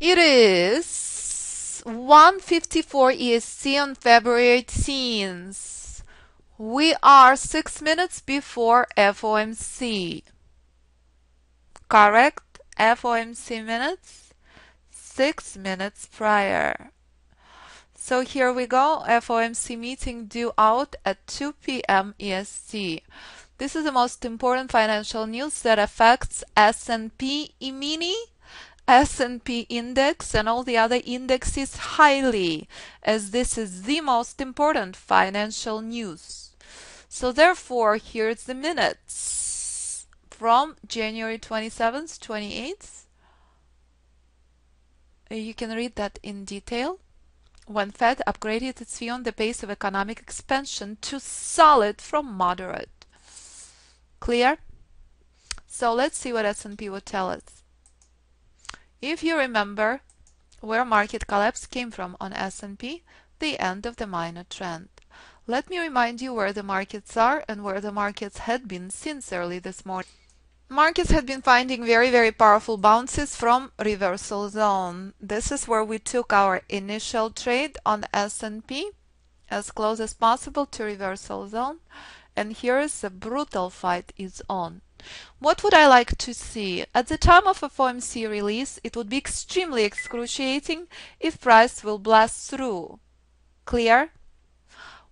It is 1:54 EST on February 18th. We are 6 minutes before FOMC. Correct? FOMC minutes? 6 minutes prior. So here we go. FOMC meeting due out at 2 p.m. EST. This is the most important financial news that affects S&P E-mini, S&P index and all the other indexes highly, as this is the most important financial news. So therefore, here's the minutes from January 27th, 28th. You can read that in detail. When Fed upgraded its view on the pace of economic expansion to solid from moderate. Clear? So let's see what S&P would tell us. If you remember where market collapse came from on S&P, the end of the minor trend. Let me remind you where the markets are and where the markets had been since early this morning. Markets had been finding very powerful bounces from reversal zone. This is where we took our initial trade on S&P as close as possible to reversal zone, and here is the brutal fight is on. What would I like to see? At the time of a FOMC release, it would be extremely excruciating if price will blast through. Clear?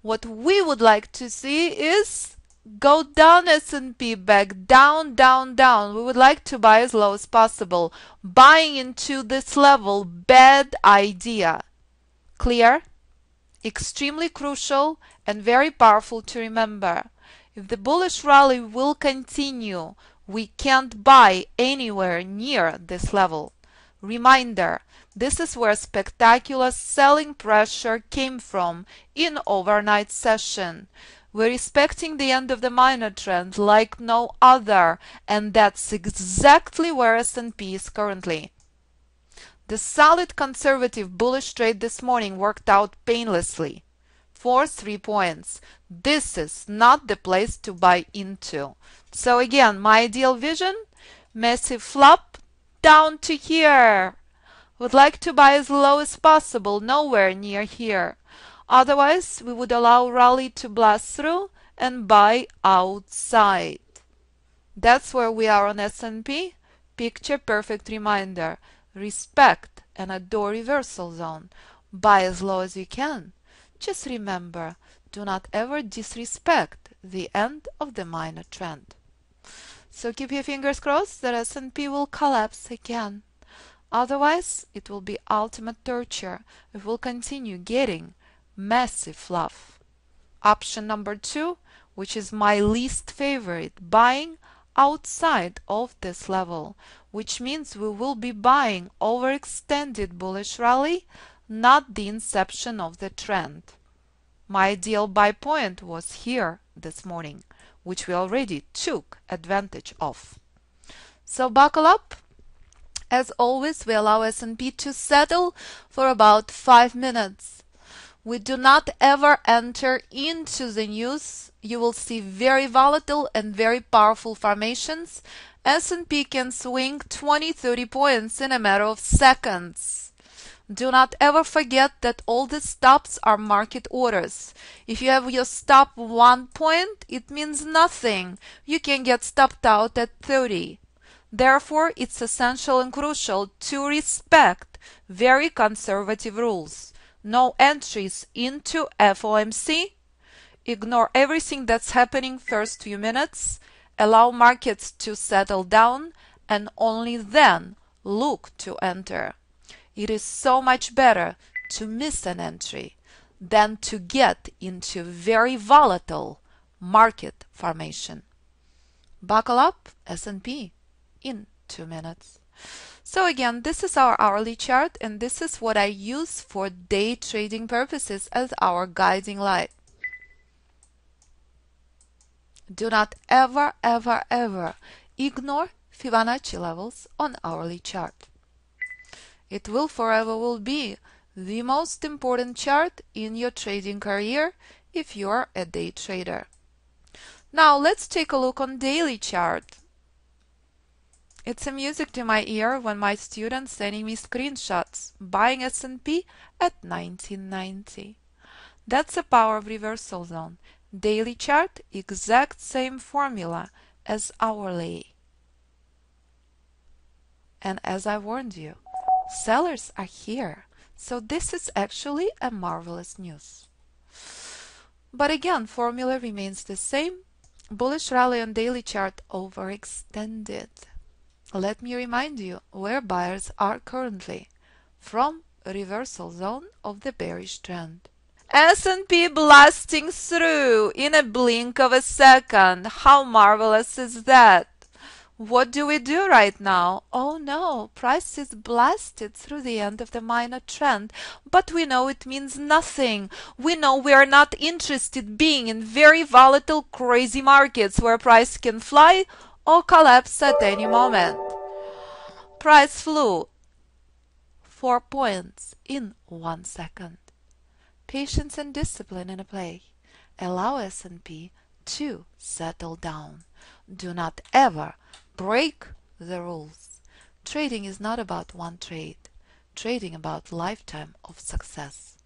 What we would like to see is go down S&P, back down. We would like to buy as low as possible. Buying into this level, bad idea. Clear? Extremely crucial and very powerful to remember. If the bullish rally will continue, we can't buy anywhere near this level. Reminder, this is where spectacular selling pressure came from in overnight session. We're respecting the end of the minor trend like no other, and that's exactly where S&P is currently. The solid conservative bullish trade this morning worked out painlessly. For 3 points. This is not the place to buy into. So again, my ideal vision, massive flop down to here. Would like to buy as low as possible, nowhere near here. Otherwise, we would allow rally to blast through and buy outside. That's where we are on S&P. Picture perfect reminder. Respect and adore reversal zone. Buy as low as you can. Just remember, do not ever disrespect the end of the minor trend. So keep your fingers crossed that S&P will collapse again. Otherwise, it will be ultimate torture. We will continue getting massive fluff. Option number 2, which is my least favorite, buying outside of this level, which means we will be buying overextended bullish rally, not the inception of the trend. My ideal buy point was here this morning, which we already took advantage of. So buckle up. As always, we allow S&P to settle for about 5 minutes. We do not ever enter into the news. You will see very volatile and very powerful formations. S&P can swing 20-30 points in a matter of seconds. Do not ever forget that all the stops are market orders. If you have your stop 1 point, it means nothing. You can get stopped out at 30. Therefore, it's essential and crucial to respect very conservative rules. No entries into FOMC. Ignore everything that's happening first few minutes. Allow markets to settle down and only then look to enter. It is so much better to miss an entry than to get into very volatile market formation. Buckle up, S&P in 2 minutes. So again, this is our hourly chart, and this is what I use for day trading purposes as our guiding light. Do not ever ignore Fibonacci levels on hourly chart. It will forever be the most important chart in your trading career if you are a day trader. Now let's take a look on daily chart. It's a music to my ear when my students sending me screenshots buying S&P at 1990. That's the power of reversal zone. Daily chart, exact same formula as hourly. And as I warned you, sellers are here. So this is actually a marvelous news. But again, formula remains the same. Bullish rally on daily chart overextended. Let me remind you where buyers are currently. From reversal zone of the bearish trend. S&P blasting through in a blink of a second. How marvelous is that? What do we do right now? Oh no, price is blasted through the end of the minor trend, but we know it means nothing. We know we are not interested being in very volatile, crazy markets where price can fly or collapse at any moment. Price flew 4 points in 1 second. Patience and discipline in a play. Allow S&P to settle down. Do not ever break the rules. Trading is not about one trade. Trading about lifetime of success.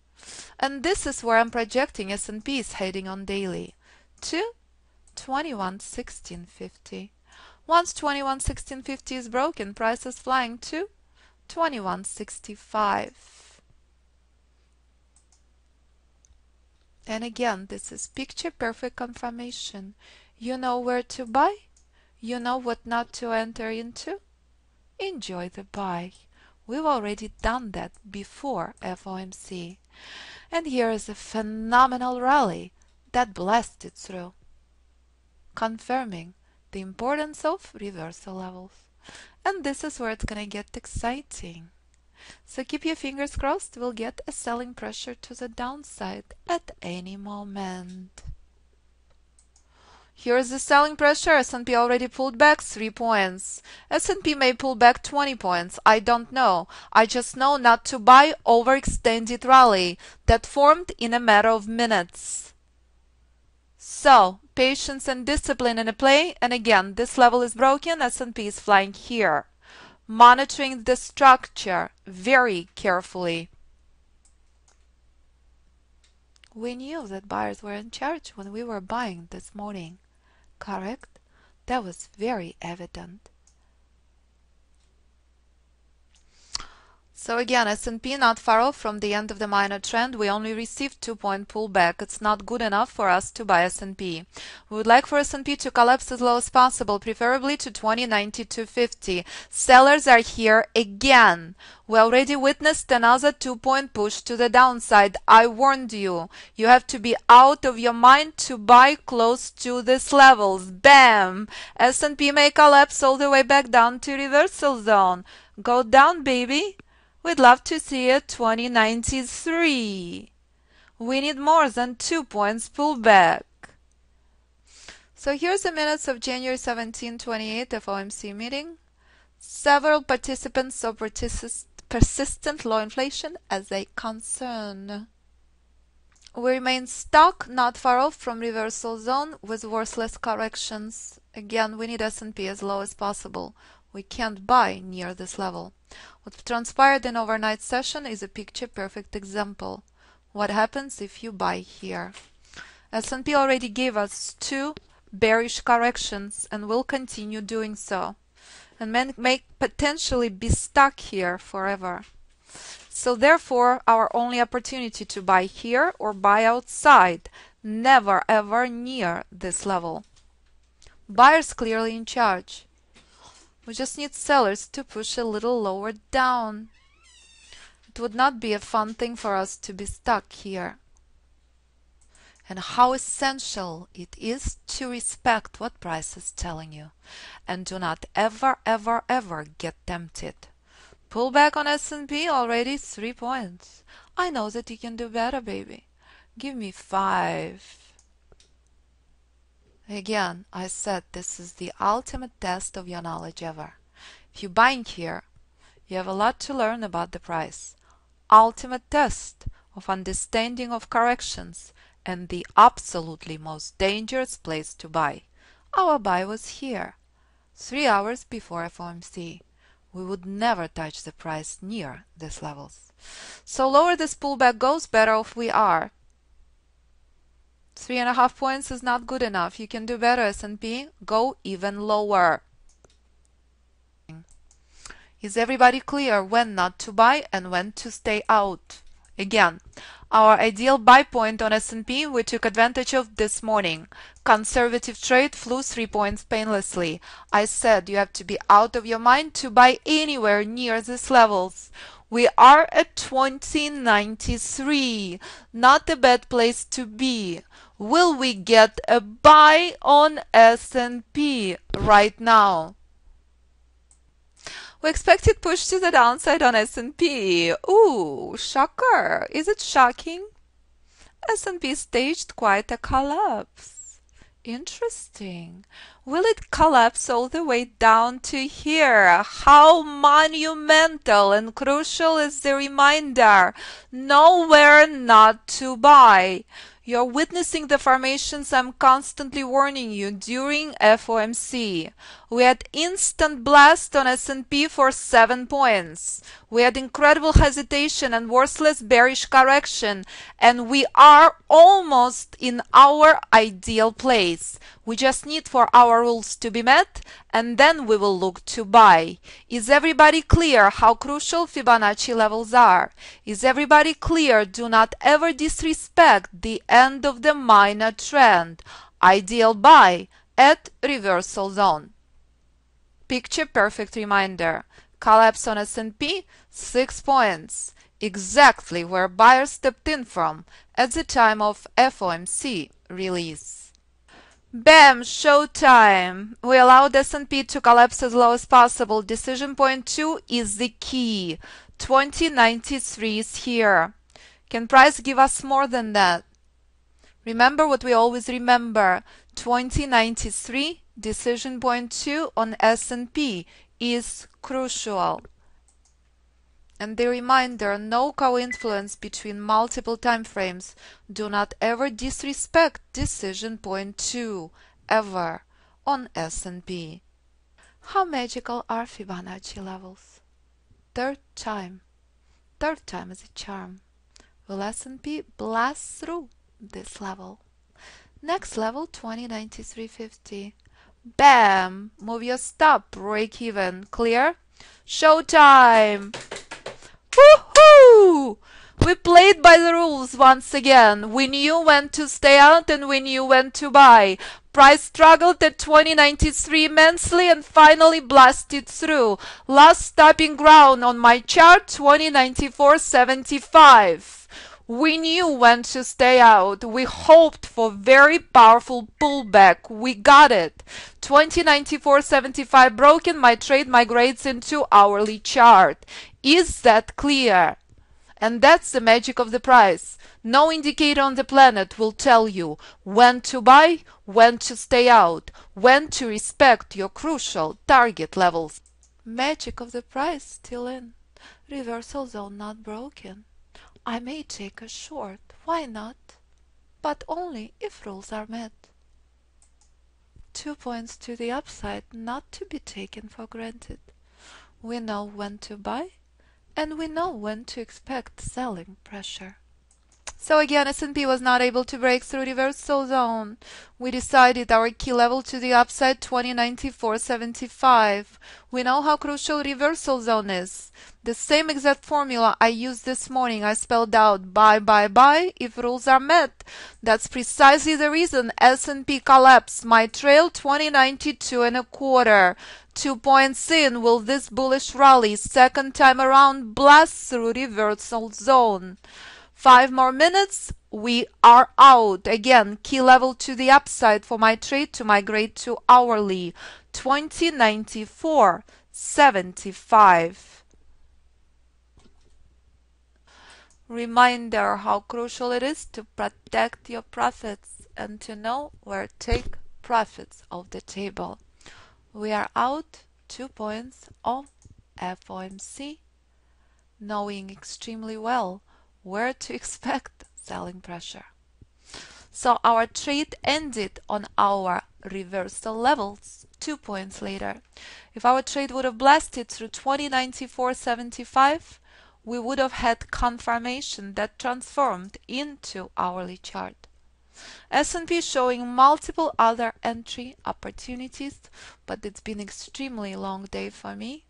And this is where I'm projecting S&P is heading on daily to 2116.50. Once 2116.50 is broken, price is flying to 2165. And again, this is picture perfect confirmation. You know where to buy. You know what not to enter into. Enjoy the buy. We've already done that before FOMC. And here is a phenomenal rally that blasted through, confirming the importance of reversal levels. And this is where it's gonna get exciting. So keep your fingers crossed, we'll get a selling pressure to the downside at any moment. Here's the selling pressure. S&P already pulled back 3 points. S&P may pull back 20 points. I don't know. I just know not to buy overextended rally that formed in a matter of minutes. So, patience and discipline in a play. And again, this level is broken. S&P is flying here. Monitoring the structure very carefully. We knew that buyers were in charge when we were buying this morning. Correct? That was very evident. So again, S&P not far off from the end of the minor trend. We only received 2-point pullback. It's not good enough for us to buy S&P. We would like for S&P to collapse as low as possible, preferably to 20.9250. Sellers are here again. We already witnessed another 2-point push to the downside. I warned you. You have to be out of your mind to buy close to these levels. Bam! S&P may collapse all the way back down to reversal zone. Go down, baby. We'd love to see a 2093. We need more than 2 points pullback. So here's the minutes of January 17, 28 FOMC meeting. Several participants saw persistent low inflation as a concern. We remain stuck not far off from reversal zone with worthless corrections. Again, we need S&P as low as possible. We can't buy near this level. What transpired in overnight session is a picture-perfect example. What happens if you buy here? S&P already gave us 2 bearish corrections and will continue doing so. And may potentially be stuck here forever. So therefore, our only opportunity to buy here or buy outside, never ever near this level. Buyers clearly in charge. We just need sellers to push a little lower down. It would not be a fun thing for us to be stuck here. And how essential it is to respect what price is telling you. And do not ever, ever, ever get tempted. Pull back on S&P already 3 points. I know that you can do better, baby. Give me 5. Again, I said this is the ultimate test of your knowledge ever. If you're buying here, you have a lot to learn about the price. Ultimate test of understanding of corrections and the absolutely most dangerous place to buy. Our buy was here. 3 hours before FOMC. We would never touch the price near these levels. So lower this pullback goes, better off we are. 3.5 points is not good enough. You can do better, S&P. Go even lower. Is everybody clear when not to buy and when to stay out? Again, our ideal buy point on S&P we took advantage of this morning. Conservative trade flew 3 points painlessly. I said you have to be out of your mind to buy anywhere near these levels. We are at 2093. Not a bad place to be. Will we get a buy on S&P right now? We expected push to the downside on S&P. Ooh, shocker. Is it shocking? S&P staged quite a collapse. Interesting. Will it collapse all the way down to here? How monumental and crucial is the reminder? Nowhere not to buy. You're witnessing the formations I'm constantly warning you during FOMC. We had instant blast on S&P for 7 points. We had incredible hesitation and worthless bearish correction, and we are almost in our ideal place. We just need for our rules to be met, and then we will look to buy. Is everybody clear how crucial Fibonacci levels are? Is everybody clear? Do not ever disrespect the end of the minor trend. Ideal buy at reversal zone. Picture perfect reminder. Collapse on S&P, 6 points. Exactly where buyers stepped in from at the time of FOMC release. Bam! Showtime! We allowed S&P to collapse as low as possible. Decision point 2 is the key. 2093 is here. Can price give us more than that? Remember what we always remember. 2093, decision point 2 on S&P is crucial. And the reminder, no co-influence between multiple time frames. Do not ever disrespect decision point 2, ever, on S&P. How magical are Fibonacci levels? Third time is a charm. Will S&P blast through this level? Next level, 2093.50. Bam! Move your stop, break even. Clear? Showtime! Woohoo! We played by the rules once again. We knew when to stay out and we knew when to buy. Price struggled at 2093 immensely and finally blasted through. Last stopping ground on my chart, 2094.75. We knew when to stay out. We hoped for very powerful pullback. We got it. 2094.75 broken. My trade migrates into hourly chart. Is that clear? And that's the magic of the price. No indicator on the planet will tell you when to buy, when to stay out, when to respect your crucial target levels. Magic of the price still in. Reversal zone not broken. I may take a short, why not? But only if rules are met. 2 points to the upside, not to be taken for granted. We know when to buy, and we know when to expect selling pressure. So again, S&P was not able to break through reversal zone. We decided our key level to the upside, 2094.75. We know how crucial reversal zone is. The same exact formula I used this morning. I spelled out buy, buy, buy if rules are met. That's precisely the reason S&P collapsed. My trail, 2092.25. 2 points in. Will this bullish rally second time around blast through reversal zone? 5 more minutes, we are out. Again, key level to the upside for my trade to migrate to hourly, 2094.75. Reminder how crucial it is to protect your profits and to know where to take profits off the table. We are out 2 points of FOMC, knowing extremely well where to expect selling pressure. So our trade ended on our reversal levels, 2 points later. If our trade would have blasted through 2094.75, we would have had confirmation that transformed into hourly chart. S&P showing multiple other entry opportunities, but it's been extremely long day for me.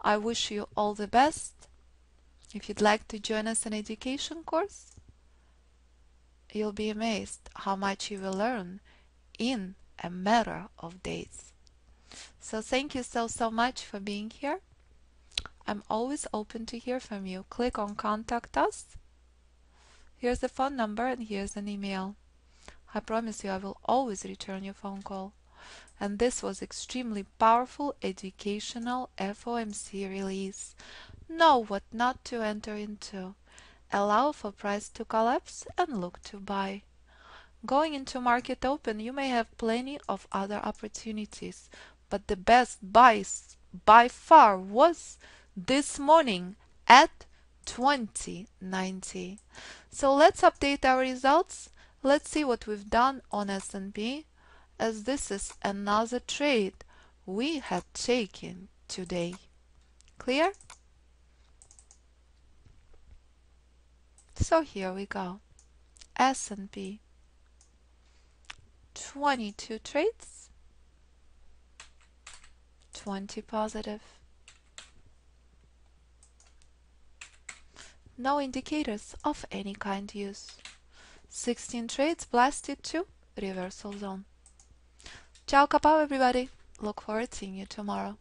I wish you all the best. If you'd like to join us in education course, you'll be amazed how much you will learn in a matter of days. So thank you so much for being here. I'm always open to hear from you. Click on contact us. Here's the phone number and here's an email. I promise you I will always return your phone call. And this was extremely powerful educational FOMC release. Know what not to enter into. Allow for price to collapse and look to buy. Going into market open, you may have plenty of other opportunities, but the best buys by far was this morning at 2090. So let's update our results. Let's see what we've done on S&P, as this is another trade we had taken today. Clear? So here we go. S&P 22 trades, 20 positive. No indicators of any kind used. 16 trades blasted to reversal zone. Ciao, kapow everybody. Look forward to seeing you tomorrow.